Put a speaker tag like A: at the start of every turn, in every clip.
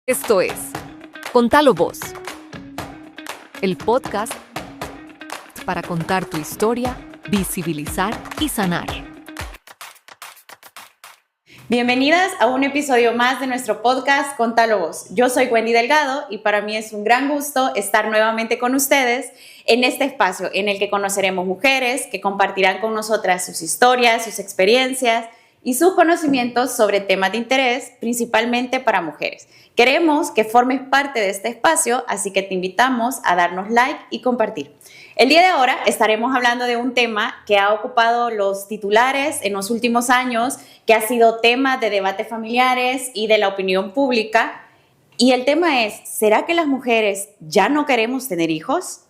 A: Esto es Contalo Vos, el podcast para contar tu historia, visibilizar y sanar.
B: Bienvenidas a un episodio más de nuestro podcast Contalo Vos. Yo soy Wendy Delgado y para mí es un gran gusto estar nuevamente con ustedes en este espacio en el que conoceremos mujeres que compartirán con nosotras sus historias, sus experiencias y sus conocimientos sobre temas de interés, principalmente para mujeres. Queremos que formes parte de este espacio, así que te invitamos a darnos like y compartir. El día de ahora estaremos hablando de un tema que ha ocupado los titulares en los últimos años, que ha sido tema de debates familiares y de la opinión pública. Y el tema es, ¿será que las mujeres ya no queremos tener hijos?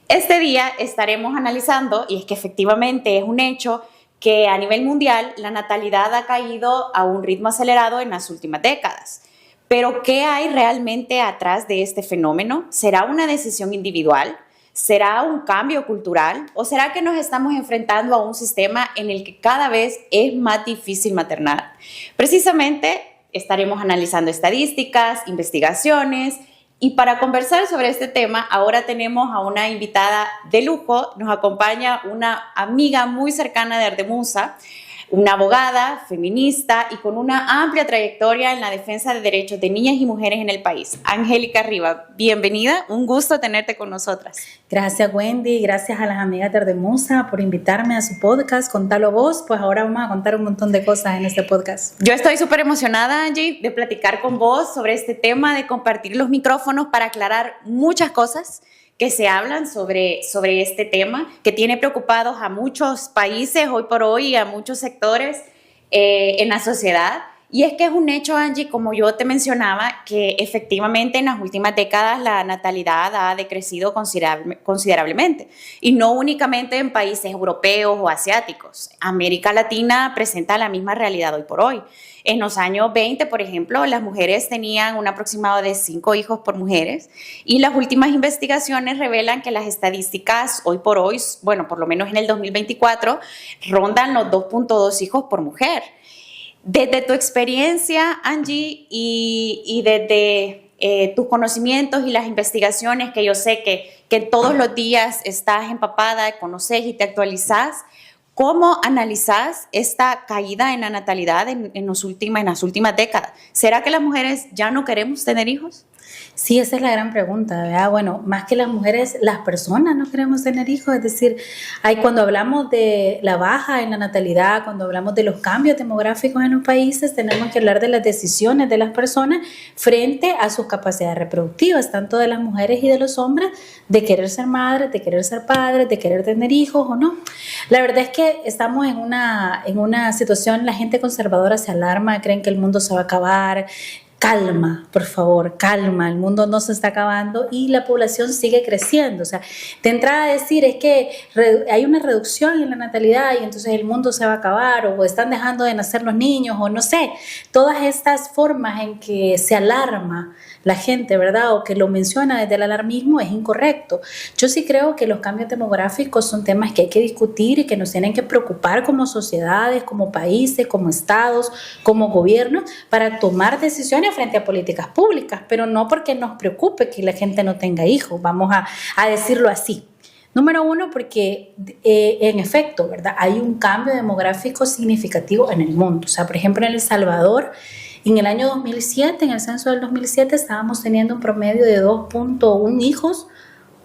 B: Este día estaremos analizando, y es que efectivamente es un hecho, que a nivel mundial la natalidad ha caído a un ritmo acelerado en las últimas décadas. Pero, ¿qué hay realmente atrás de este fenómeno? ¿Será una decisión individual? ¿Será un cambio cultural? ¿O será que nos estamos enfrentando a un sistema en el que cada vez es más difícil maternar? Precisamente estaremos analizando estadísticas, investigaciones. Y para conversar sobre este tema, ahora tenemos a una invitada de lujo. Nos acompaña una amiga muy cercana de Ardemusa, una abogada, feminista y con una amplia trayectoria en la defensa de derechos de niñas y mujeres en el país. Angélica Riva, bienvenida, un gusto tenerte con nosotras.
C: Gracias, Wendy, gracias a las amigas de Ardemusa por invitarme a su podcast, Contalo Vos. Pues ahora vamos a contar un montón de cosas en este podcast.
B: Yo estoy súper emocionada, Angie, de platicar con vos sobre este tema, de compartir los micrófonos para aclarar muchas cosas que se hablan sobre este tema, que tiene preocupados a muchos países hoy por hoy y a muchos sectores en la sociedad. Y es que es un hecho, Angie, como yo te mencionaba, que efectivamente en las últimas décadas la natalidad ha decrecido considerablemente. Y no únicamente en países europeos o asiáticos. América Latina presenta la misma realidad hoy por hoy. En los años 20, por ejemplo, las mujeres tenían un aproximado de 5 hijos por mujeres y las últimas investigaciones revelan que las estadísticas hoy por hoy, bueno, por lo menos en el 2024, rondan los 2.2 hijos por mujer. Desde tu experiencia, Angie, y desde tus conocimientos y las investigaciones que yo sé que todos los días estás empapada, conoces y te actualizas, ¿cómo analizás esta caída en la natalidad en las últimas décadas? ¿Será que las mujeres ya no queremos tener hijos?
C: Sí, esa es la gran pregunta, ¿verdad? Bueno, más que las mujeres, las personas no queremos tener hijos, es decir, cuando hablamos de la baja en la natalidad, cuando hablamos de los cambios demográficos en los países, tenemos que hablar de las decisiones de las personas frente a sus capacidades reproductivas, tanto de las mujeres y de los hombres, de querer ser madres, de querer ser padres, de querer tener hijos o no. La verdad es que estamos en una situación, la gente conservadora se alarma, creen que el mundo se va a acabar. Calma, por favor, calma, el mundo no se está acabando y la población sigue creciendo. O sea, de entrada decir es que hay una reducción en la natalidad y entonces el mundo se va a acabar o están dejando de nacer los niños o no sé, todas estas formas en que se alarma la gente, ¿verdad? O que lo menciona desde el alarmismo es incorrecto. Yo sí creo que los cambios demográficos son temas que hay que discutir y que nos tienen que preocupar como sociedades, como países, como estados, como gobiernos, para tomar decisiones frente a políticas públicas, pero no porque nos preocupe que la gente no tenga hijos, vamos a decirlo así. Número uno, porque en efecto, ¿verdad? Hay un cambio demográfico significativo en el mundo. O sea, por ejemplo, en El Salvador, en el año 2007, en el censo del 2007, estábamos teniendo un promedio de 2.1 hijos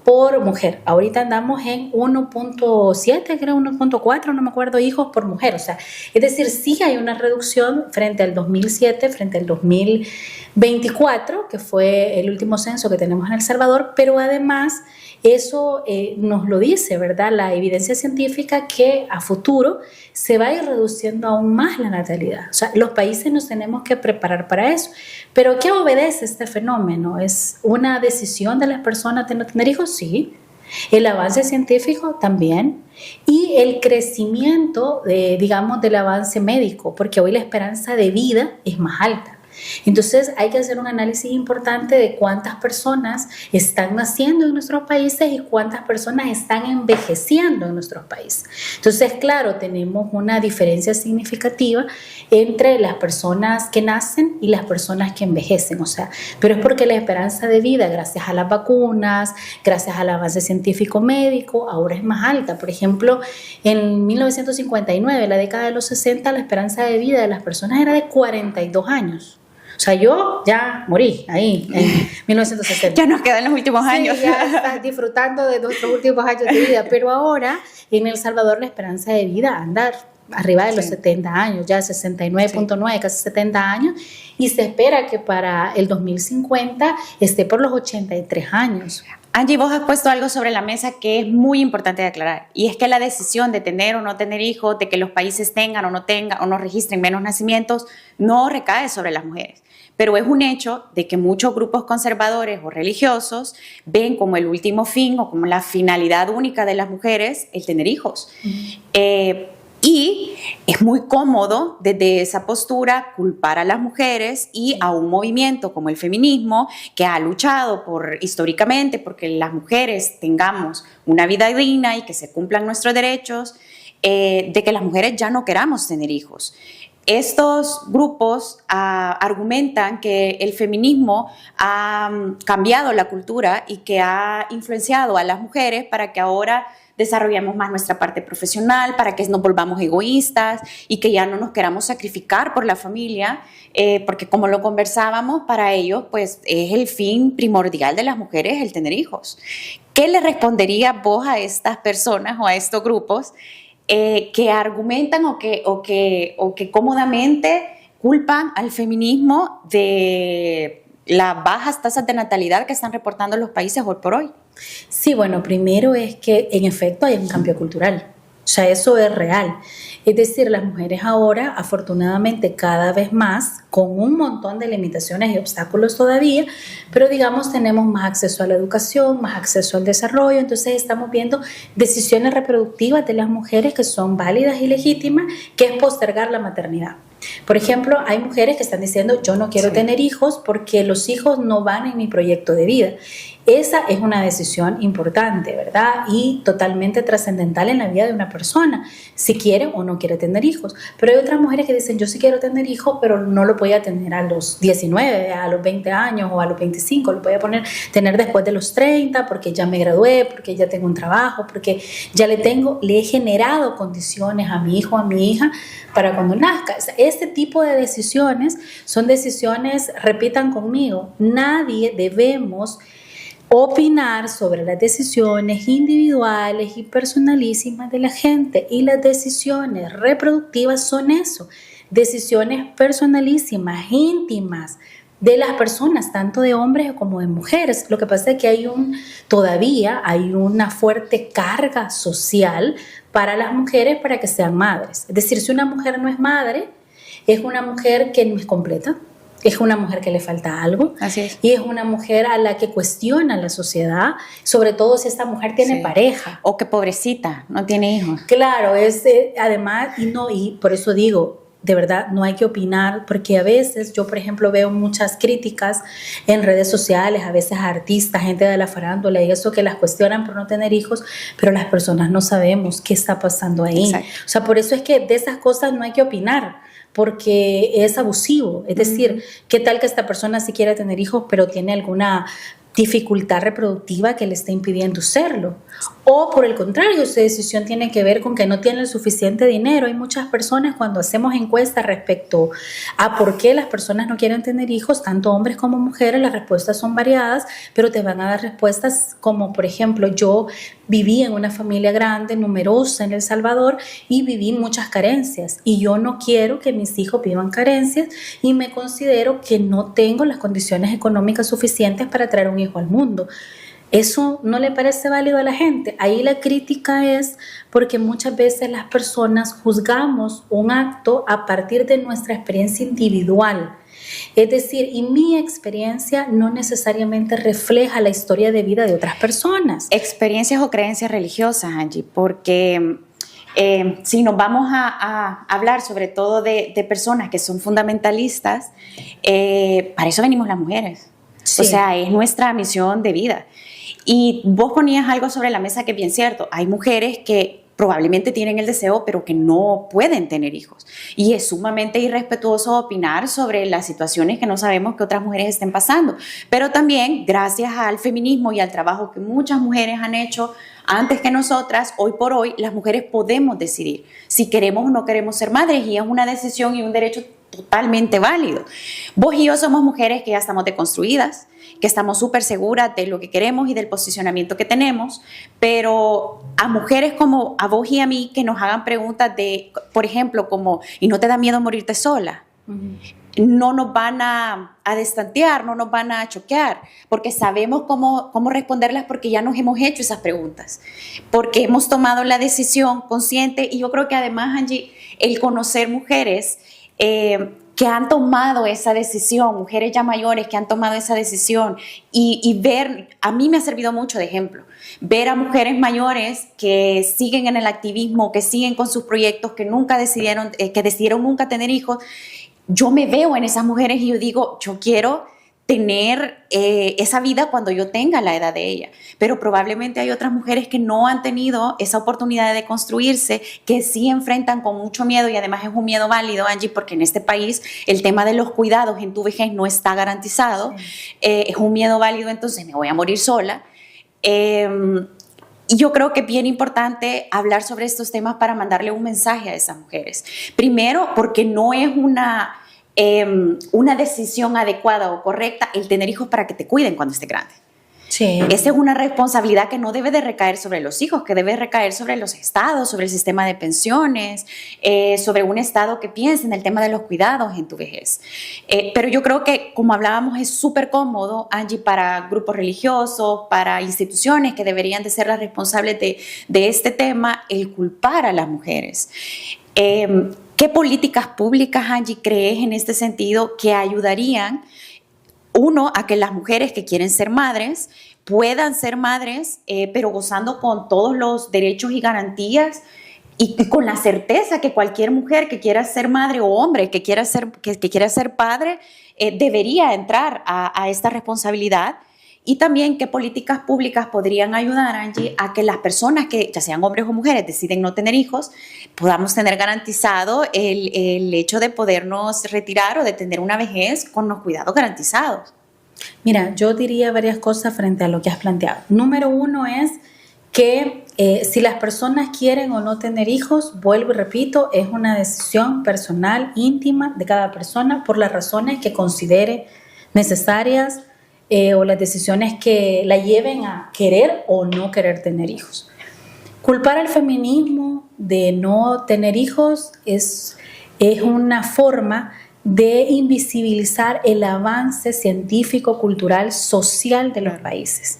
C: por mujer. Ahorita andamos en 1.7, creo 1.4, no me acuerdo, hijos por mujer. O sea, es decir, sí hay una reducción frente al 2007, frente al 2024, que fue el último censo que tenemos en El Salvador, pero además eso nos lo dice, ¿verdad? La evidencia científica que a futuro se va a ir reduciendo aún más la natalidad. O sea, los países nos tenemos que preparar para eso. ¿Pero qué obedece este fenómeno? ¿Es una decisión de las personas de no tener hijos? Sí. El avance científico también. Y el crecimiento, digamos, del avance médico, porque hoy la esperanza de vida es más alta. Entonces hay que hacer un análisis importante de cuántas personas están naciendo en nuestros países y cuántas personas están envejeciendo en nuestros países. Entonces, claro, tenemos una diferencia significativa entre las personas que nacen y las personas que envejecen, o sea, pero es porque la esperanza de vida, gracias a las vacunas, gracias al avance científico médico, ahora es más alta. Por ejemplo, en 1959, la década de los 60, la esperanza de vida de las personas era de 42 años. O sea, yo ya morí ahí en 1960.
B: Ya nos quedan los últimos años.
C: Sí, ya estás disfrutando de nuestros últimos años de vida. Pero ahora, en El Salvador, la esperanza de vida anda arriba de los 70 años, ya 69.9, casi 70 años. Y se espera que para el 2050 esté por los 83 años.
B: Angie, vos has puesto algo sobre la mesa que es muy importante de aclarar, y es que la decisión de tener o no tener hijos, de que los países tengan o no registren menos nacimientos, no recae sobre las mujeres. Pero es un hecho de que muchos grupos conservadores o religiosos ven como el último fin o como la finalidad única de las mujeres el tener hijos. Y es muy cómodo desde esa postura culpar a las mujeres y a un movimiento como el feminismo que ha luchado históricamente porque las mujeres tengamos una vida digna y que se cumplan nuestros derechos, de que las mujeres ya no queramos tener hijos. Estos grupos argumentan que el feminismo ha cambiado la cultura y que ha influenciado a las mujeres para que ahora desarrollemos más nuestra parte profesional, para que nos volvamos egoístas y que ya no nos queramos sacrificar por la familia, porque como lo conversábamos, para ellos pues es el fin primordial de las mujeres el tener hijos. ¿Qué le responderías vos a estas personas o a estos grupos que argumentan o que cómodamente culpan al feminismo de las bajas tasas de natalidad que están reportando los países hoy por hoy?
C: Sí, bueno, primero es que en efecto hay un cambio cultural, o sea, eso es real. Es decir, las mujeres ahora, afortunadamente, cada vez más, con un montón de limitaciones y obstáculos todavía, pero digamos tenemos más acceso a la educación, más acceso al desarrollo, entonces estamos viendo decisiones reproductivas de las mujeres que son válidas y legítimas, que es postergar la maternidad. Por ejemplo, hay mujeres que están diciendo yo no quiero tener hijos porque los hijos no van en mi proyecto de vida. Esa es una decisión importante, ¿verdad? Y totalmente trascendental en la vida de una persona, si quiere o no quiere tener hijos. Pero hay otras mujeres que dicen yo sí quiero tener hijos, pero no lo voy a tener a los 19, a los 20 años o a los 25, lo voy a tener después de los 30 porque ya me gradué, porque ya tengo un trabajo, porque ya le he generado condiciones a mi hijo, a mi hija para cuando nazca. Este tipo de decisiones son decisiones, repitan conmigo, nadie debemos opinar sobre las decisiones individuales y personalísimas de la gente, y las decisiones reproductivas son eso, decisiones personalísimas, íntimas de las personas, tanto de hombres como de mujeres. Lo que pasa es que todavía hay una fuerte carga social para las mujeres para que sean madres. Es decir, si una mujer no es madre, es una mujer que no es completa, es una mujer que le falta algo. Así es. Y es una mujer a la que cuestiona la sociedad, sobre todo si esta mujer tiene pareja.
B: O que pobrecita, no tiene hijos.
C: Claro, además, y por eso digo, de verdad, no hay que opinar, porque a veces yo, por ejemplo, veo muchas críticas en redes sociales, a veces a artistas, gente de la farándula y eso, que las cuestionan por no tener hijos, pero las personas no sabemos qué está pasando ahí. Exacto. O sea, por eso es que de esas cosas no hay que opinar, porque es abusivo. Es decir, ¿qué tal que esta persona sí quiere tener hijos, pero tiene alguna dificultad reproductiva que le está impidiendo serlo? O por el contrario, su decisión tiene que ver con que no tiene el suficiente dinero. Hay muchas personas, cuando hacemos encuestas respecto a por qué las personas no quieren tener hijos, tanto hombres como mujeres, las respuestas son variadas, pero te van a dar respuestas como, por ejemplo, yo viví en una familia grande, numerosa en El Salvador, y viví muchas carencias, y yo no quiero que mis hijos vivan carencias, y me considero que no tengo las condiciones económicas suficientes para traer un hijo al mundo. ¿Eso no le parece válido a la gente? Ahí la crítica es porque muchas veces las personas juzgamos un acto a partir de nuestra experiencia individual. Es decir, y mi experiencia no necesariamente refleja la historia de vida de otras personas.
B: Experiencias o creencias religiosas, Angie, porque Si nos vamos a hablar sobre todo de personas que son fundamentalistas, para eso venimos las mujeres. Sí. O sea, es nuestra misión de vida. Y vos ponías algo sobre la mesa que es bien cierto. Hay mujeres que probablemente tienen el deseo, pero que no pueden tener hijos. Y es sumamente irrespetuoso opinar sobre las situaciones que no sabemos que otras mujeres estén pasando. Pero también, gracias al feminismo y al trabajo que muchas mujeres han hecho antes que nosotras, hoy por hoy, las mujeres podemos decidir si queremos o no queremos ser madres, y es una decisión y un derecho totalmente válido. Vos y yo somos mujeres que ya estamos deconstruidas, que estamos súper seguras de lo que queremos y del posicionamiento que tenemos, pero a mujeres como a vos y a mí que nos hagan preguntas de, por ejemplo, como, ¿y no te da miedo morirte sola? Uh-huh. No nos van a destantear, no nos van a choquear, porque sabemos cómo responderlas, porque ya nos hemos hecho esas preguntas, porque hemos tomado la decisión consciente. Y yo creo que además, Angie, el conocer mujeres que han tomado esa decisión, mujeres ya mayores que han tomado esa decisión, y ver, a mí me ha servido mucho de ejemplo, ver a mujeres mayores que siguen en el activismo, que siguen con sus proyectos, que decidieron nunca tener hijos. Yo me veo en esas mujeres y yo digo, yo quiero tener esa vida cuando yo tenga la edad de ella, pero probablemente hay otras mujeres que no han tenido esa oportunidad de construirse, que sí enfrentan con mucho miedo, y además es un miedo válido, Angie, porque en este país el tema de los cuidados en tu vejez no está garantizado. Sí. Es un miedo válido, entonces me voy a morir sola. Y yo creo que es bien importante hablar sobre estos temas para mandarle un mensaje a esas mujeres. Primero, porque no es una decisión adecuada o correcta el tener hijos para que te cuiden cuando estés grande. Sí. Esa es una responsabilidad que no debe de recaer sobre los hijos, que debe recaer sobre los estados, sobre el sistema de pensiones, sobre un estado que piense en el tema de los cuidados en tu vejez. Pero yo creo que, como hablábamos, es súper cómodo, Angie, para grupos religiosos, para instituciones que deberían de ser las responsables de este tema, el culpar a las mujeres. ¿Qué políticas públicas, Angie, crees en este sentido que ayudarían, uno, a que las mujeres que quieren ser madres puedan ser madres, pero gozando con todos los derechos y garantías, y con la certeza que cualquier mujer que quiera ser madre, o hombre que quiera ser padre, debería entrar a esta responsabilidad? Y también qué políticas públicas podrían ayudar, Angie, a que las personas que, ya sean hombres o mujeres, deciden no tener hijos, podamos tener garantizado el hecho de podernos retirar o de tener una vejez con los cuidados garantizados.
C: Mira, yo diría varias cosas frente a lo que has planteado. Número uno es que si las personas quieren o no tener hijos, vuelvo y repito, es una decisión personal, íntima de cada persona, por las razones que considere necesarias, o las decisiones que la lleven a querer o no querer tener hijos. Culpar al feminismo de no tener hijos es una forma de invisibilizar el avance científico, cultural, social de los países.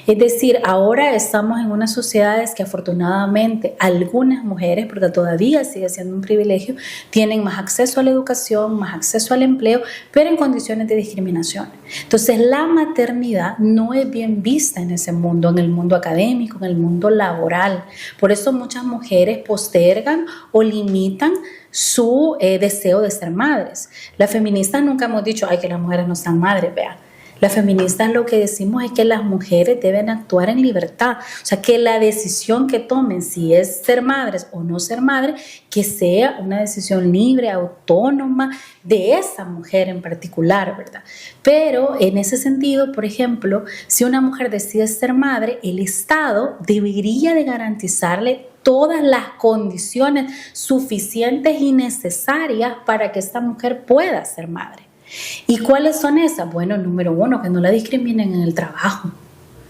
C: Es decir, ahora estamos en unas sociedades que afortunadamente algunas mujeres, porque todavía sigue siendo un privilegio, tienen más acceso a la educación, más acceso al empleo, pero en condiciones de discriminación. Entonces, la maternidad no es bien vista en ese mundo, en el mundo académico, en el mundo laboral. Por eso muchas mujeres postergan o limitan su deseo de ser madres. Las feministas nunca hemos dicho, ay, que las mujeres no sean madres, vea. Las feministas lo que decimos es que las mujeres deben actuar en libertad. O sea, que la decisión que tomen, si es ser madres o no ser madres, que sea una decisión libre, autónoma de esa mujer en particular, ¿verdad? Pero en ese sentido, por ejemplo, si una mujer decide ser madre, el Estado debería de garantizarle todas las condiciones suficientes y necesarias para que esta mujer pueda ser madre. ¿Y cuáles son esas? Bueno, número uno, que no la discriminen en el trabajo.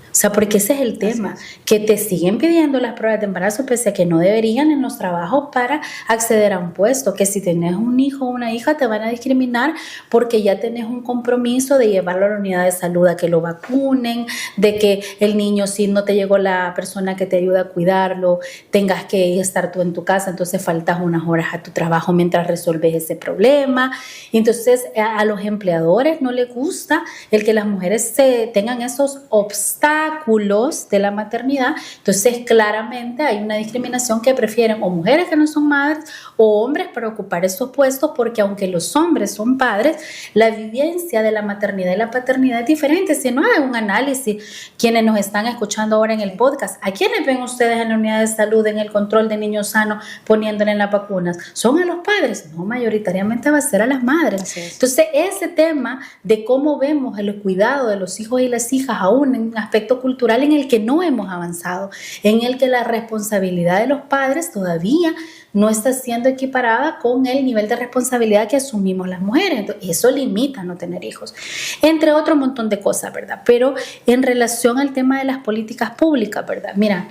C: O sea, porque ese es el tema, que te siguen pidiendo las pruebas de embarazo pese a que no deberían en los trabajos para acceder a un puesto, que si tenés un hijo o una hija te van a discriminar porque ya tenés un compromiso de llevarlo a la unidad de salud a que lo vacunen, de que el niño, si no te llegó la persona que te ayuda a cuidarlo, tengas que estar tú en tu casa, entonces faltas unas horas a tu trabajo mientras resolves ese problema. Y entonces a los empleadores no les gusta el que las mujeres tengan esos obstáculos obstáculos de la maternidad, entonces claramente hay una discriminación que prefieren o mujeres que no son madres o hombres para ocupar esos puestos, porque aunque los hombres son padres, la vivencia de la maternidad y la paternidad es diferente. Si no hay un análisis, quienes nos están escuchando ahora en el podcast, ¿a quiénes ven ustedes en la unidad de salud, en el control de niños sanos, poniéndole en las vacunas? ¿Son a los padres? No, mayoritariamente va a ser a las madres. Entonces, ese tema de cómo vemos el cuidado de los hijos y las hijas aún en un aspecto cultural en el que no hemos avanzado, en el que la responsabilidad de los padres todavía no está siendo equiparada con el nivel de responsabilidad que asumimos las mujeres. Entonces, eso limita no tener hijos, entre otro montón de cosas, ¿verdad? Pero en relación al tema de las políticas públicas, ¿verdad? Mira,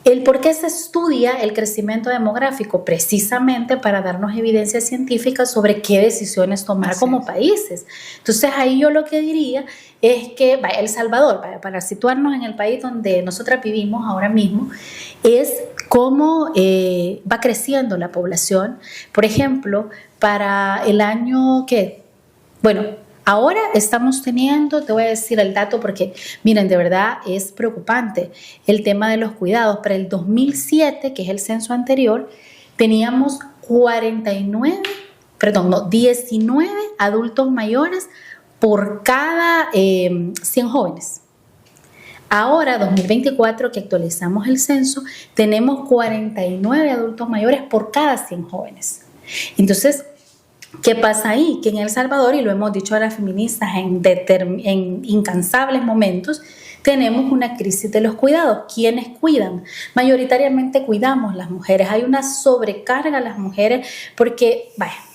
C: el por qué se estudia el crecimiento demográfico, precisamente para darnos evidencia científica sobre qué decisiones tomar como países. Entonces ahí yo lo que diría es que El Salvador, para situarnos en el país donde nosotras vivimos ahora mismo, es cómo va creciendo la población. Por ejemplo, para el año ahora estamos teniendo, te voy a decir el dato porque, miren, de verdad es preocupante el tema de los cuidados. Para el 2007, que es el censo anterior, teníamos 19 adultos mayores por cada 100 jóvenes. Ahora, 2024, que actualizamos el censo, tenemos 49 adultos mayores por cada 100 jóvenes. Entonces, ¿qué pasa ahí? Que en El Salvador, y lo hemos dicho a las feministas en incansables momentos, tenemos una crisis de los cuidados. ¿Quiénes cuidan? Mayoritariamente cuidamos las mujeres. Hay una sobrecarga a las mujeres porque,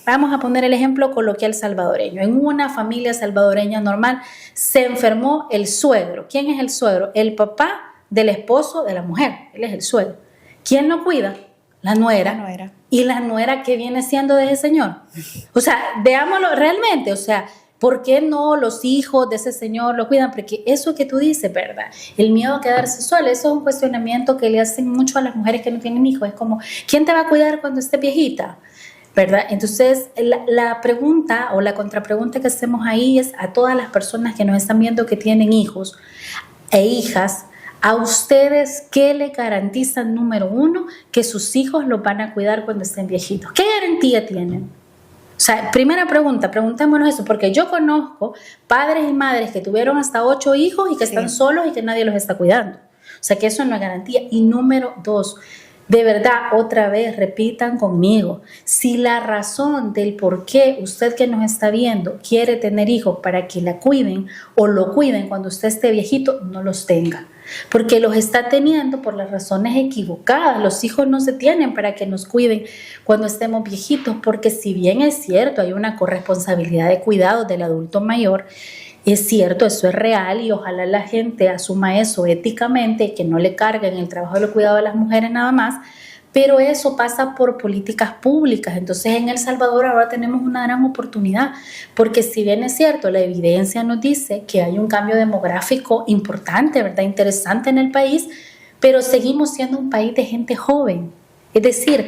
C: vamos a poner el ejemplo coloquial salvadoreño. En una familia salvadoreña normal se enfermó el suegro. ¿Quién es el suegro? El papá del esposo de la mujer. Él es el suegro. ¿Quién lo cuida? La nuera. ¿Y la nuera qué viene siendo de ese señor? O sea, veámoslo realmente, o sea, ¿por qué no los hijos de ese señor lo cuidan? Porque eso que tú dices, ¿verdad? El miedo a quedarse sola, eso es un cuestionamiento que le hacen mucho a las mujeres que no tienen hijos. Es como, ¿quién te va a cuidar cuando estés viejita? ¿Verdad? Entonces, la pregunta o la contrapregunta que hacemos ahí es a todas las personas que nos están viendo que tienen hijos e hijas. ¿A ustedes qué le garantizan, número uno, que sus hijos los van a cuidar cuando estén viejitos? ¿Qué garantía tienen? O sea, primera pregunta, preguntémonos eso, porque yo conozco padres y madres que tuvieron hasta 8 hijos y que están solos y que nadie los está cuidando. O sea, que eso no es garantía. Y número 2, de verdad, otra vez, repitan conmigo, si la razón del por qué usted que nos está viendo quiere tener hijos para que la cuiden o lo cuiden cuando usted esté viejito, no los tenga. Porque los está teniendo por las razones equivocadas. Los hijos no se tienen para que nos cuiden cuando estemos viejitos, porque si bien es cierto, hay una corresponsabilidad de cuidado del adulto mayor, es cierto, eso es real y ojalá la gente asuma eso éticamente, que no le carguen el trabajo del cuidado de las mujeres nada más, pero eso pasa por políticas públicas. Entonces en El Salvador ahora tenemos una gran oportunidad, porque si bien es cierto, la evidencia nos dice que hay un cambio demográfico importante, ¿verdad? Interesante en el país, pero seguimos siendo un país de gente joven. Es decir,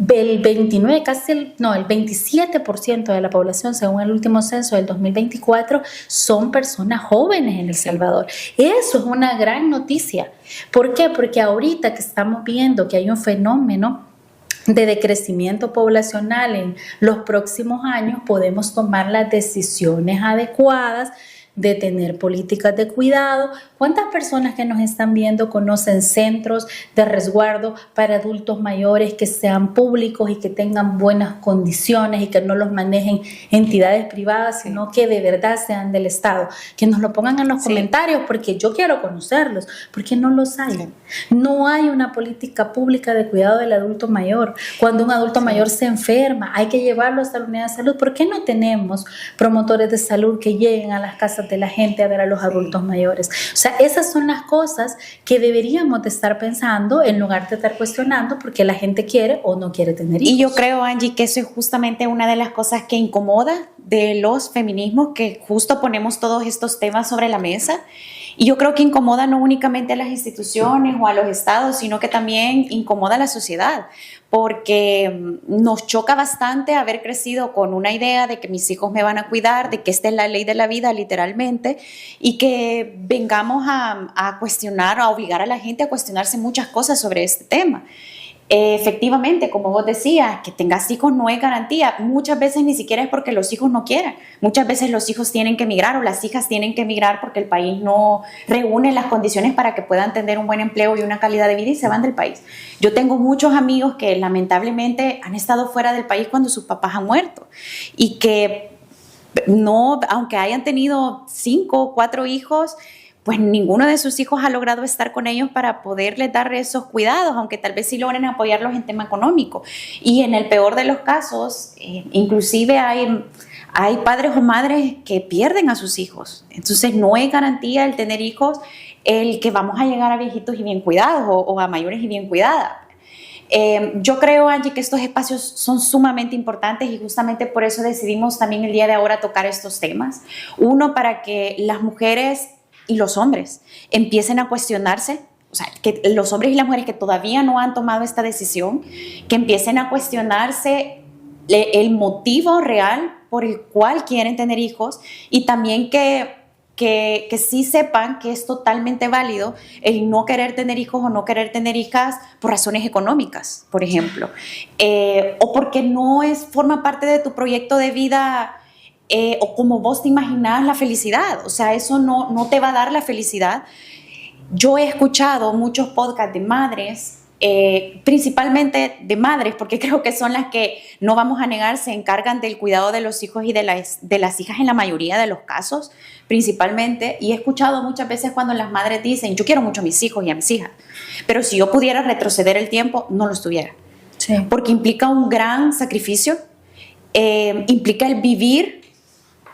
C: el 27% de la población, según el último censo del 2024, son personas jóvenes en El Salvador. Eso es una gran noticia. ¿Por qué? Porque ahorita que estamos viendo que hay un fenómeno de decrecimiento poblacional en los próximos años, podemos tomar las decisiones adecuadas de tener políticas de cuidado. ¿Cuántas personas que nos están viendo conocen centros de resguardo para adultos mayores que sean públicos y que tengan buenas condiciones y que no los manejen entidades privadas, sino que de verdad sean del Estado? Que nos lo pongan en los comentarios, porque yo quiero conocerlos, porque no los hay. No hay una política pública de cuidado del adulto mayor. Cuando un adulto mayor se enferma, hay que llevarlo hasta la unidad de salud. ¿Por qué no tenemos promotores de salud que lleguen a las casas de la gente a ver a los adultos mayores? O sea, esas son las cosas que deberíamos de estar pensando en lugar de estar cuestionando porque la gente quiere o no quiere tener hijos.
B: Y yo creo, Angie, que eso es justamente una de las cosas que incomoda de los feminismos que justo ponemos todos estos temas sobre la mesa. Y yo creo que incomoda no únicamente a las instituciones o a los estados, sino que también incomoda a la sociedad, porque nos choca bastante haber crecido con una idea de que mis hijos me van a cuidar, de que esta es la ley de la vida literalmente, y que vengamos a cuestionar, a obligar a la gente a cuestionarse muchas cosas sobre este tema. Efectivamente, como vos decías, que tengas hijos no es garantía. Muchas veces ni siquiera es porque los hijos no quieran. Muchas veces los hijos tienen que emigrar o las hijas tienen que emigrar porque el país no reúne las condiciones para que puedan tener un buen empleo y una calidad de vida y se van del país. Yo tengo muchos amigos que lamentablemente han estado fuera del país cuando sus papás han muerto y que no, aunque hayan tenido 5 o 4 hijos, pues ninguno de sus hijos ha logrado estar con ellos para poderles dar esos cuidados, aunque tal vez sí logren apoyarlos en tema económico. Y en el peor de los casos, inclusive hay padres o madres que pierden a sus hijos. Entonces no es garantía el tener hijos el que vamos a llegar a viejitos y bien cuidados o a mayores y bien cuidadas. Yo creo, Angie, que estos espacios son sumamente importantes y justamente por eso decidimos también el día de ahora tocar estos temas. Uno, para que las mujeres y los hombres empiecen a cuestionarse, o sea, que los hombres y las mujeres que todavía no han tomado esta decisión, que empiecen a cuestionarse el motivo real por el cual quieren tener hijos y también que sí sepan que es totalmente válido el no querer tener hijos o no querer tener hijas por razones económicas, por ejemplo, o porque no forma parte de tu proyecto de vida. O como vos te imaginás la felicidad, o sea, eso no te va a dar la felicidad. Yo he escuchado muchos podcasts de madres, principalmente de madres, porque creo que son las que, no vamos a negar, se encargan del cuidado de los hijos y de las hijas en la mayoría de los casos, principalmente, y he escuchado muchas veces cuando las madres dicen, yo quiero mucho a mis hijos y a mis hijas, pero si yo pudiera retroceder el tiempo, no los tuviera, sí. Porque implica un gran sacrificio, implica el vivir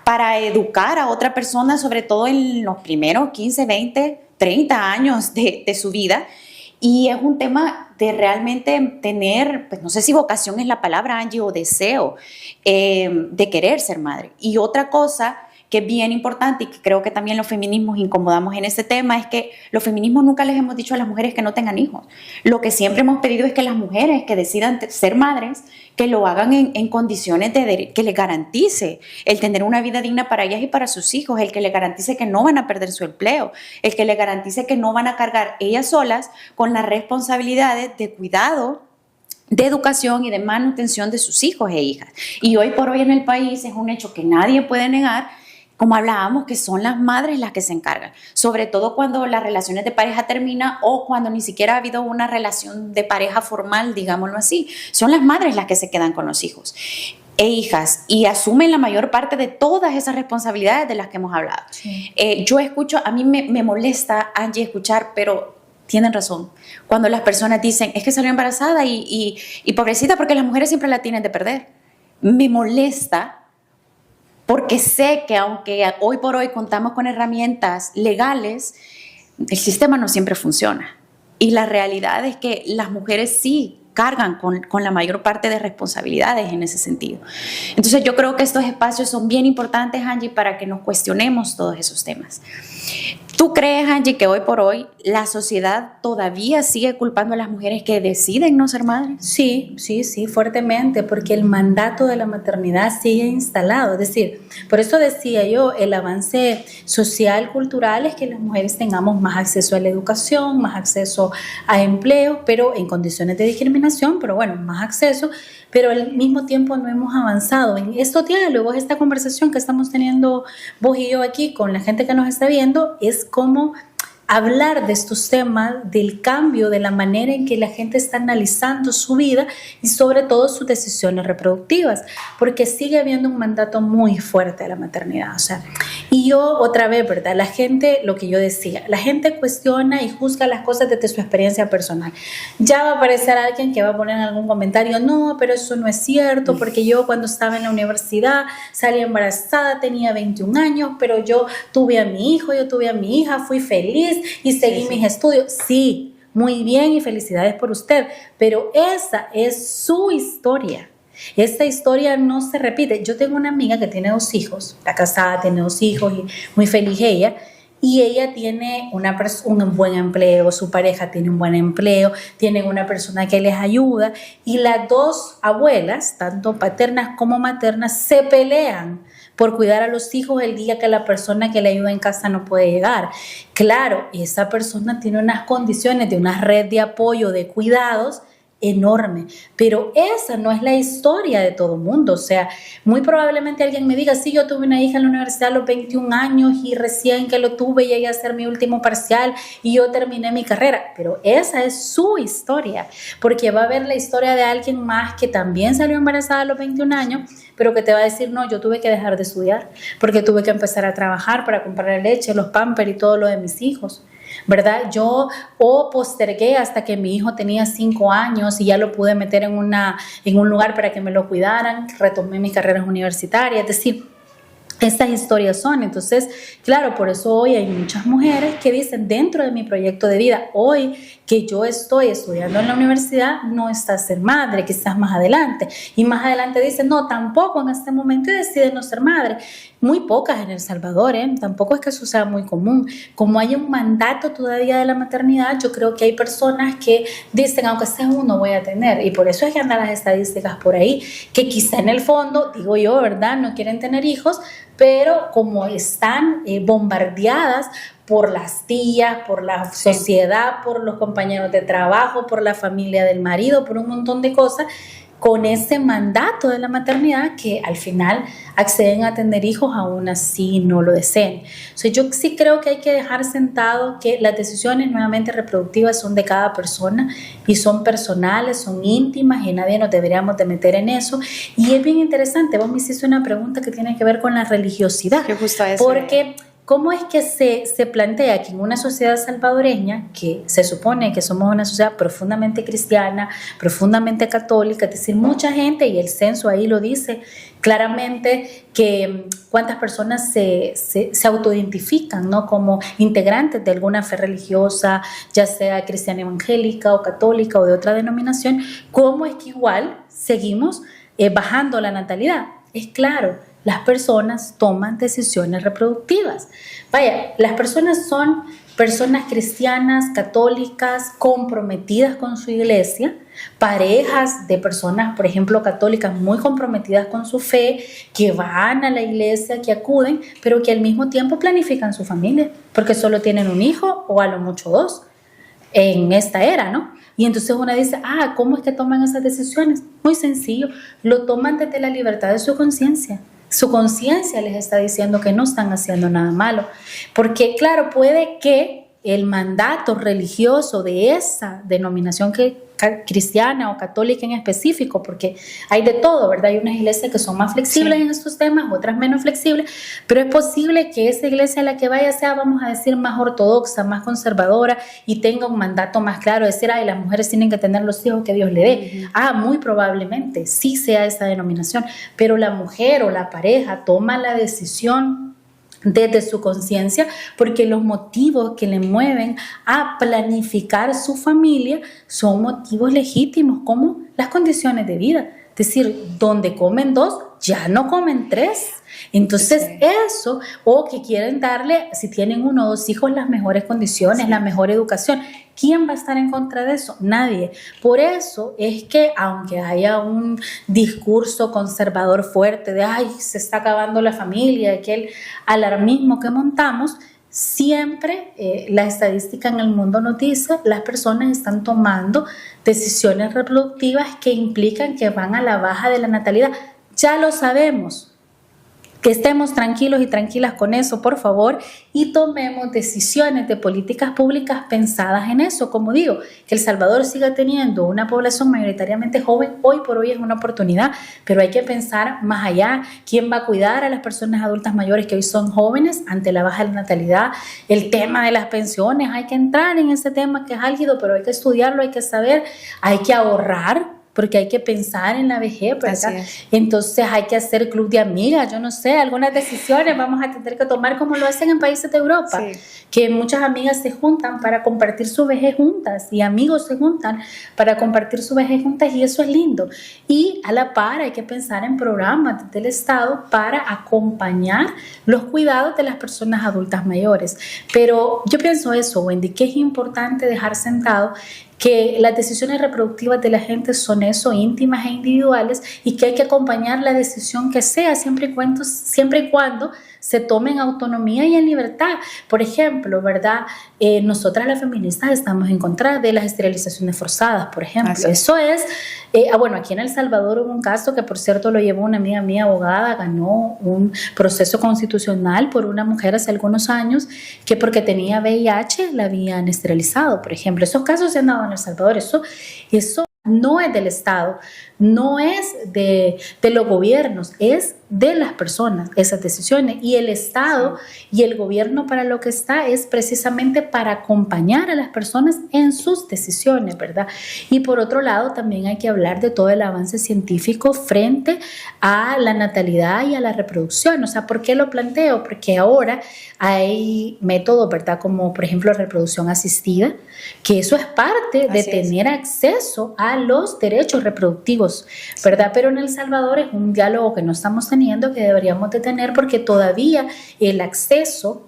B: para educar a otra persona, sobre todo en los primeros 15, 20, 30 años de su vida. Y es un tema de realmente tener, pues no sé si vocación es la palabra, Angie, o deseo de querer ser madre. Y otra cosa que es bien importante y que creo que también los feminismos incomodamos en este tema es que los feminismos nunca les hemos dicho a las mujeres que no tengan hijos. Lo que siempre hemos pedido es que las mujeres que decidan ser madres, que lo hagan en condiciones que les garantice el tener una vida digna para ellas y para sus hijos, el que les garantice que no van a perder su empleo, el que les garantice que no van a cargar ellas solas con las responsabilidades de cuidado, de educación y de manutención de sus hijos e hijas. Y hoy por hoy en el país es un hecho que nadie puede negar, como hablábamos, que son las madres las que se encargan, sobre todo cuando las relaciones de pareja terminan o cuando ni siquiera ha habido una relación de pareja formal, digámoslo así. Son las madres las que se quedan con los hijos e hijas y asumen la mayor parte de todas esas responsabilidades de las que hemos hablado. Sí. Yo escucho, a mí me molesta, Angie, escuchar, pero tienen razón, cuando las personas dicen, es que salió embarazada y pobrecita porque las mujeres siempre la tienen de perder. Me molesta porque sé que aunque hoy por hoy contamos con herramientas legales, el sistema no siempre funciona. Y la realidad es que las mujeres sí cargan con la mayor parte de responsabilidades en ese sentido. Entonces yo creo que estos espacios son bien importantes, Angie, para que nos cuestionemos todos esos temas. ¿Tú crees, Angie, que hoy por hoy la sociedad todavía sigue culpando a las mujeres que deciden no ser madres?
C: Sí, fuertemente, porque el mandato de la maternidad sigue instalado. Es decir, por eso decía yo, el avance social, cultural es que las mujeres tengamos más acceso a la educación, más acceso a empleo, pero en condiciones de discriminación, pero bueno, más acceso, pero al mismo tiempo no hemos avanzado en estos diálogos. Esta conversación que estamos teniendo vos y yo aquí con la gente que nos está viendo es cómo hablar de estos temas, del cambio, de la manera en que la gente está analizando su vida y sobre todo sus decisiones reproductivas, porque sigue habiendo un mandato muy fuerte a la maternidad. O sea, y yo otra vez, ¿verdad? La gente, lo que yo decía, la gente cuestiona y juzga las cosas desde su experiencia personal. Ya va a aparecer alguien que va a poner en algún comentario, no, pero eso no es cierto, porque yo cuando estaba en la universidad salí embarazada, tenía 21 años, pero yo tuve a mi hijo, yo tuve a mi hija, fui feliz y seguí mis estudios. Sí, muy bien y felicidades por usted, pero esa es su historia. Esta historia no se repite. Yo tengo una amiga que tiene 2 hijos, está casada, tiene 2 hijos y muy feliz ella. Y ella tiene un buen empleo, su pareja tiene un buen empleo, tienen una persona que les ayuda y las 2 abuelas, tanto paternas como maternas, se pelean por cuidar a los hijos el día que la persona que le ayuda en casa no puede llegar. Claro, esa persona tiene unas condiciones de una red de apoyo, de cuidados enorme, pero esa no es la historia de todo mundo. O sea, muy probablemente alguien me diga, sí, yo tuve una hija en la universidad a los 21 años y recién que lo tuve llegué a hacer mi último parcial y yo terminé mi carrera, pero esa es su historia, porque va a haber la historia de alguien más que también salió embarazada a los 21 años, pero que te va a decir, no, yo tuve que dejar de estudiar porque tuve que empezar a trabajar para comprar la leche, los pampers y todo lo de mis hijos, ¿verdad? Yo postergué hasta que mi hijo tenía 5 años y ya lo pude meter en un lugar para que me lo cuidaran, retomé mis carreras universitarias, es decir, estas historias son. Entonces, claro, por eso hoy hay muchas mujeres que dicen, dentro de mi proyecto de vida, hoy que yo estoy estudiando en la universidad, no está ser madre, quizás más adelante. Y más adelante dicen, no, tampoco en este momento, y deciden no ser madre. Muy pocas en El Salvador, tampoco es que eso sea muy común. Como hay un mandato todavía de la maternidad, yo creo que hay personas que dicen, aunque sea uno voy a tener. Y por eso es que andan las estadísticas por ahí, que quizá en el fondo, digo yo, ¿verdad?, no quieren tener hijos, pero como están bombardeadas por las tías, por la sociedad, por los compañeros de trabajo, por la familia del marido, por un montón de cosas, con ese mandato de la maternidad que al final acceden a tener hijos aún así no lo deseen. O sea, yo sí creo que hay que dejar sentado que las decisiones nuevamente reproductivas son de cada persona y son personales, son íntimas y nadie nos deberíamos de meter en eso. Y es bien interesante, vos me hiciste una pregunta que tiene que ver con la religiosidad.
B: Qué justo eso.
C: Porque ¿cómo es que se plantea que en una sociedad salvadoreña, que se supone que somos una sociedad profundamente cristiana, profundamente católica, es decir, mucha gente, y el censo ahí lo dice claramente, que cuántas personas se autoidentifican, ¿no?, como integrantes de alguna fe religiosa, ya sea cristiana evangélica o católica o de otra denominación, ¿cómo es que igual seguimos bajando la natalidad? Es claro, las personas toman decisiones reproductivas. Vaya, las personas son personas cristianas, católicas, comprometidas con su iglesia, parejas de personas, por ejemplo, católicas muy comprometidas con su fe, que van a la iglesia, que acuden, pero que al mismo tiempo planifican su familia, porque solo tienen un hijo o a lo mucho 2 en esta era, ¿no? Y entonces una dice, ¿cómo es que toman esas decisiones? Muy sencillo, lo toman desde la libertad de su conciencia. Su conciencia les está diciendo que no están haciendo nada malo. Porque, claro, puede que el mandato religioso de esa denominación cristiana o católica en específico, porque hay de todo, ¿verdad? Hay unas iglesias que son más flexibles en estos temas, otras menos flexibles, pero es posible que esa iglesia a la que vaya sea, vamos a decir, más ortodoxa, más conservadora y tenga un mandato más claro, decir, las mujeres tienen que tener los hijos que Dios le dé. Muy probablemente sí sea esa denominación, pero la mujer o la pareja toma la decisión desde su conciencia, porque los motivos que le mueven a planificar su familia son motivos legítimos, como las condiciones de vida. Es decir, donde comen 2, ya no comen 3. Entonces eso, o que quieren darle, si tienen 1 o 2 hijos, las mejores condiciones, la mejor educación. ¿Quién va a estar en contra de eso? Nadie. Por eso es que, aunque haya un discurso conservador fuerte de se está acabando la familia, aquel alarmismo que montamos, siempre la estadística en el mundo nos dice las personas están tomando decisiones reproductivas que implican que van a la baja de la natalidad. Ya lo sabemos. Que estemos tranquilos y tranquilas con eso, por favor, y tomemos decisiones de políticas públicas pensadas en eso. Como digo, que El Salvador siga teniendo una población mayoritariamente joven, hoy por hoy es una oportunidad, pero hay que pensar más allá. ¿Quién va a cuidar a las personas adultas mayores que hoy son jóvenes ante la baja de la natalidad? El tema de las pensiones, hay que entrar en ese tema que es álgido, pero hay que estudiarlo, hay que saber, hay que ahorrar. porque hay que pensar en la vejez, ¿verdad? Entonces hay que hacer club de amigas, yo no sé, algunas decisiones vamos a tener que tomar como lo hacen en países de Europa, que muchas amigas se juntan para compartir su vejez juntas y amigos se juntan para compartir su vejez juntas y eso es lindo. Y a la par hay que pensar en programas del Estado para acompañar los cuidados de las personas adultas mayores. Pero yo pienso eso, Wendy, que es importante dejar sentado que las decisiones reproductivas de la gente son eso, íntimas e individuales, y que hay que acompañar la decisión que sea, siempre y cuando se tomen autonomía y en libertad. Por ejemplo, ¿verdad? Nosotras las feministas estamos en contra de las esterilizaciones forzadas, por ejemplo. Eso es, bueno, aquí en El Salvador hubo un caso que por cierto lo llevó una amiga mía abogada, ganó un proceso constitucional por una mujer hace algunos años que porque tenía VIH la habían esterilizado, por ejemplo. Esos casos se han dado en El Salvador, eso no es del Estado, no es de los gobiernos, es de las personas esas decisiones, y el Estado y el gobierno para lo que está es precisamente para acompañar a las personas en sus decisiones, ¿verdad? Y por otro lado también hay que hablar de todo el avance científico frente a la natalidad y a la reproducción. O sea, ¿por qué lo planteo? Porque ahora hay métodos, ¿verdad? Como por ejemplo reproducción asistida, que eso es parte de tener acceso a los derechos reproductivos, ¿verdad? Pero en El Salvador es un diálogo que no estamos teniendo, que deberíamos de tener, porque todavía el acceso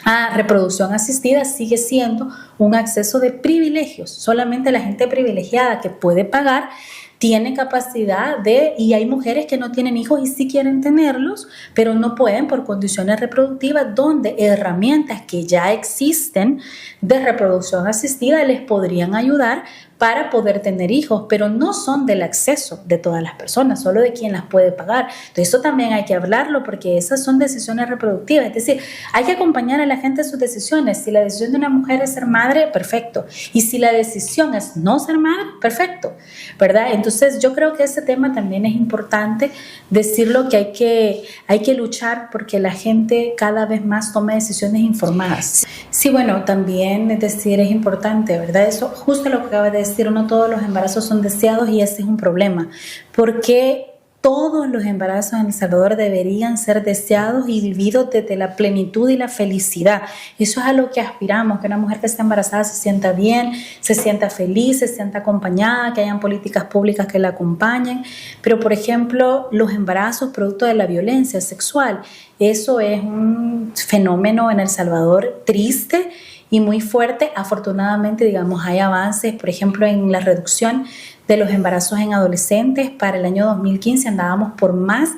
C: a reproducción asistida sigue siendo un acceso de privilegios. Solamente la gente privilegiada que puede pagar tiene capacidad y hay mujeres que no tienen hijos y sí quieren tenerlos, pero no pueden por condiciones reproductivas, donde herramientas que ya existen de reproducción asistida les podrían ayudar para poder tener hijos, pero no son del acceso de todas las personas, solo de quien las puede pagar. Entonces eso también hay que hablarlo, porque esas son decisiones reproductivas, es decir, hay que acompañar a la gente en sus decisiones. Si la decisión de una mujer es ser madre, perfecto, y si la decisión es no ser madre, perfecto, ¿verdad? Entonces yo creo que ese tema también es importante decirlo, que hay que luchar porque la gente cada vez más tome decisiones informadas. Sí, bueno, también es decir, es importante, ¿verdad? Eso, justo lo que acaba de decir, no todos los embarazos son deseados, y ese es un problema, porque todos los embarazos en El Salvador deberían ser deseados y vividos desde la plenitud y la felicidad. Eso es a lo que aspiramos, que una mujer que está embarazada se sienta bien, se sienta feliz, se sienta acompañada, que hayan políticas públicas que la acompañen. Pero, por ejemplo, los embarazos producto de la violencia sexual, eso es un fenómeno en El Salvador triste y muy fuerte. Afortunadamente, digamos, hay avances, por ejemplo, en la reducción de los embarazos en adolescentes. Para el año 2015 andábamos por más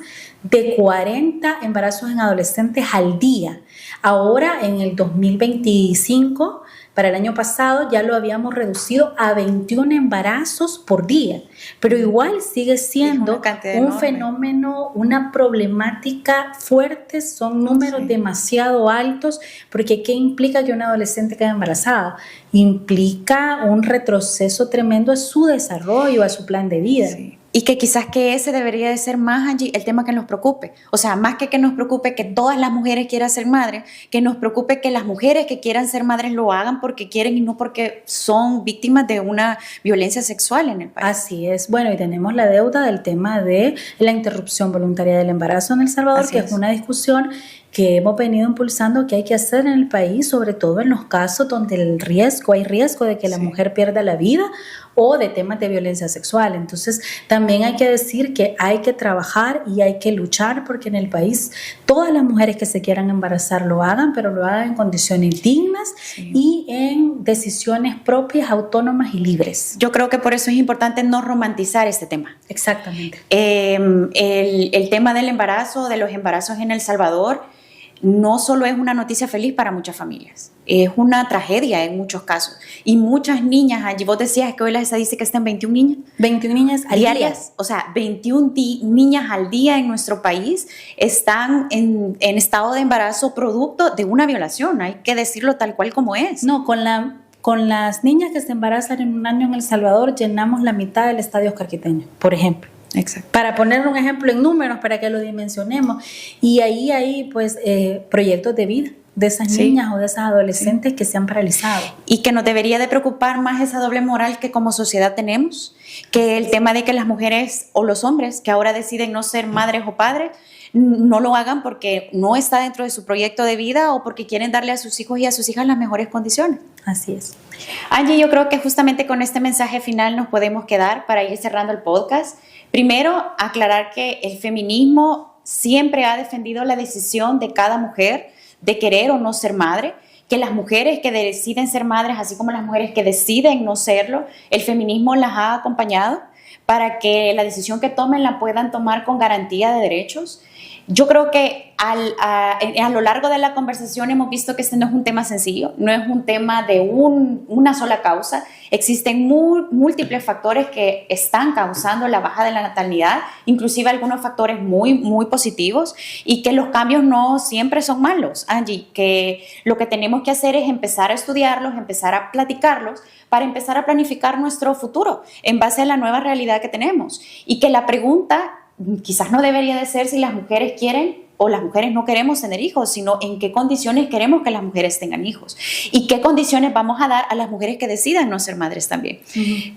C: de 40 embarazos en adolescentes al día. Ahora, en el 2025, para el año pasado, ya lo habíamos reducido a 21 embarazos por día, pero igual sigue siendo un fenómeno, una problemática fuerte, son números demasiado altos, porque ¿qué implica que una adolescente quede embarazada? Implica un retroceso tremendo a su desarrollo, a su plan de vida.
B: Y que quizás que ese debería de ser más allí el tema que nos preocupe. O sea, más que nos preocupe que todas las mujeres quieran ser madres, que nos preocupe que las mujeres que quieran ser madres lo hagan porque quieren y no porque son víctimas de una violencia sexual en el país.
C: Así es. Bueno, y tenemos la deuda del tema de la interrupción voluntaria del embarazo en El Salvador, que es una discusión que hemos venido impulsando, que hay que hacer en el país, sobre todo en los casos donde hay riesgo de que la mujer pierda la vida, o de temas de violencia sexual. Entonces también hay que decir que hay que trabajar y hay que luchar porque en el país todas las mujeres que se quieran embarazar lo hagan, pero lo hagan en condiciones dignas y en decisiones propias, autónomas y libres.
B: Yo creo que por eso es importante no romantizar este tema.
C: Exactamente.
B: El tema del embarazo, de los embarazos en El Salvador, no solo es una noticia feliz para muchas familias, es una tragedia en muchos casos. Y muchas niñas, allí vos decías que hoy las estadísticas están 21 niñas.
C: 21 niñas
B: diarias. O sea, 21 niñas al día en nuestro país están en estado de embarazo producto de una violación. Hay que decirlo tal cual como es.
C: No, con las niñas que se embarazan en un año en El Salvador, llenamos la mitad del estadio Oscar Quiteño, por ejemplo.
B: Exacto.
C: Para poner un ejemplo en números, para que lo dimensionemos. Y ahí hay pues proyectos de vida de esas niñas o de esas adolescentes que se han paralizado.
B: Y que nos debería de preocupar más esa doble moral que como sociedad tenemos, que el tema de que las mujeres o los hombres que ahora deciden no ser madres o padres, no lo hagan porque no está dentro de su proyecto de vida o porque quieren darle a sus hijos y a sus hijas las mejores condiciones.
C: Así es.
B: Angie, yo creo que justamente con este mensaje final nos podemos quedar para ir cerrando el podcast. Primero, aclarar que el feminismo siempre ha defendido la decisión de cada mujer de querer o no ser madre, que las mujeres que deciden ser madres, así como las mujeres que deciden no serlo, el feminismo las ha acompañado para que la decisión que tomen la puedan tomar con garantía de derechos. Yo creo que a lo largo de la conversación hemos visto que este no es un tema sencillo, no es un tema de una sola causa. Existen múltiples factores que están causando la baja de la natalidad, inclusive algunos factores muy, muy positivos, y que los cambios no siempre son malos, Angie, que lo que tenemos que hacer es empezar a estudiarlos, empezar a platicarlos, para empezar a planificar nuestro futuro en base a la nueva realidad que tenemos. Y que la pregunta quizás no debería de ser si las mujeres quieren o las mujeres no queremos tener hijos, sino en qué condiciones queremos que las mujeres tengan hijos y qué condiciones vamos a dar a las mujeres que decidan no ser madres también.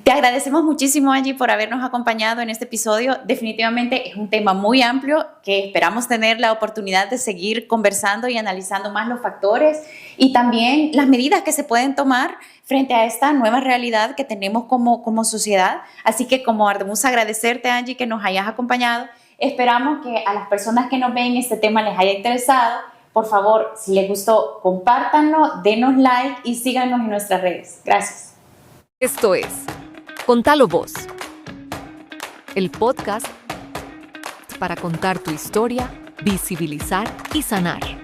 B: Te agradecemos muchísimo, Angie, por habernos acompañado en este episodio. Definitivamente es un tema muy amplio que esperamos tener la oportunidad de seguir conversando y analizando más los factores y también las medidas que se pueden tomar frente a esta nueva realidad que tenemos como sociedad. Así que como ardemos agradecerte, Angie, que nos hayas acompañado. Esperamos que a las personas que nos ven este tema les haya interesado. Por favor, si les gustó, compártanlo, denos like y síganos en nuestras redes. Gracias.
A: Esto es Contalo Vos, el podcast para contar tu historia, visibilizar y sanar.